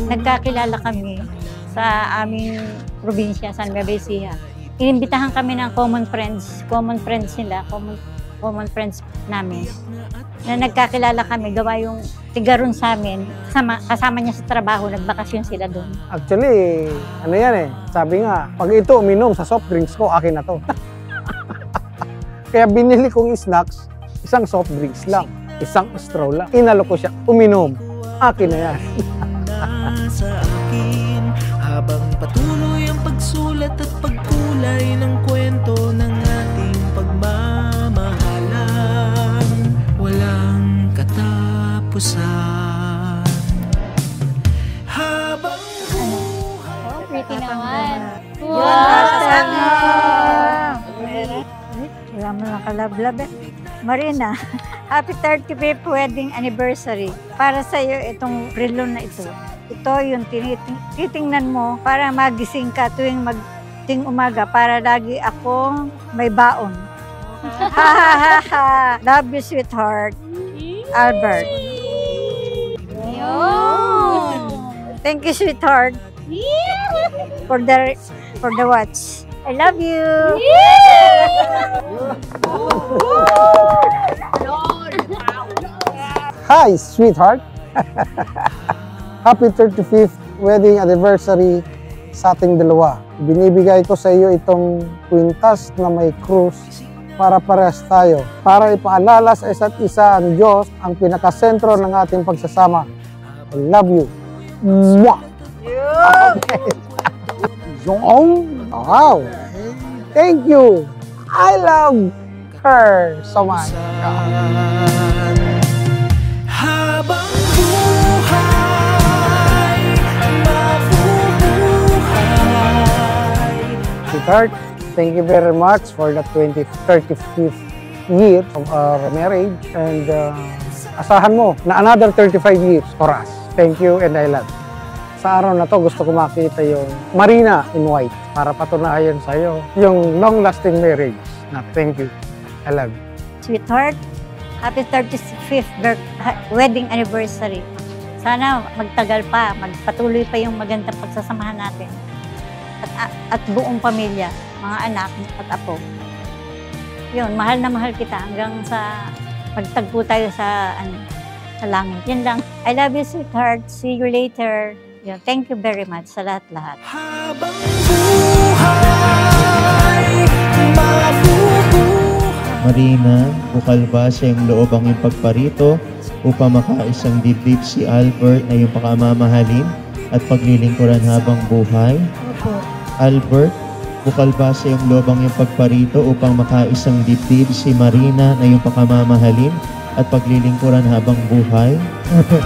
nagkakilala kami sa aming probinsya, San Gabriel Ecija. Inimbitahan kami ng common friends nila, common friends namin. Na nagkakilala kami, gawa yung tigaron sa amin, kasama niya sa trabaho, nagbakasyon sila doon. Actually, ano yan eh, sabi nga, pag ito uminom sa soft drinks ko, akin na to. Kaya binili kong snacks, isang soft drinks lang, isang straw lang. Inalo ko siya, uminom, akin na yan. Sa akin, habang patuloy ang pagsulat at pagkulay ng kwento ng ating pagmamahalan, walang katapusan. Habang buhay. Oh, pretty naman. Wala mo lang kalablab eh. Marina, happy 35th wedding anniversary. Para sa iyo itong relo na ito. Ito yung titingnan mo para magising ka tuwing umaga para lagi akong may baon. Ha ha ha ha. Love you, sweetheart. Albert. Thank you, sweetheart. For the watch. I love you. Hi, sweetheart. Happy 35th wedding anniversary sa ating dalawa. Binibigay ko sa iyo itong kwintas na may krus para parehas tayo. Para ipaalala sa isa't isa ang Diyos ang pinakasentro ng ating pagsasama. I love you. Mwah! Okay. Wow! Thank you! I love her so much. Habang buhay, mabubuhay. Sweetheart, thank you very much for the 35th year of our marriage, and asahan mo na another 35 years for us. Thank you and I love you. Sa araw na to, gusto ko makita yung Marina in white para patunayan sa'yo yung long-lasting marriage na thank you, I love you. Sweetheart, happy 35th wedding anniversary. Sana magtagal pa, magpatuloy pa yung magandang pagsasamahan natin. At buong pamilya, mga anak at apo. Yun, mahal na mahal kita hanggang sa magtagpo tayo sa langit. Yan lang. I love you, sweetheart. See you later. Yun, thank you very much sa lahat-lahat. Habang buhay, mabubuhay. Marina, bukal ba sa iyong loob ang iyong pagparito upang makaisang dibdib si Albert na iyong pakamamahalin at paglilingkuran habang buhay? Opo. Albert, bukal ba sa iyong loob ang iyong pagparito upang makaisang dibdib si Marina na iyong pakamamahalin at paglilingkuran habang buhay? Opo.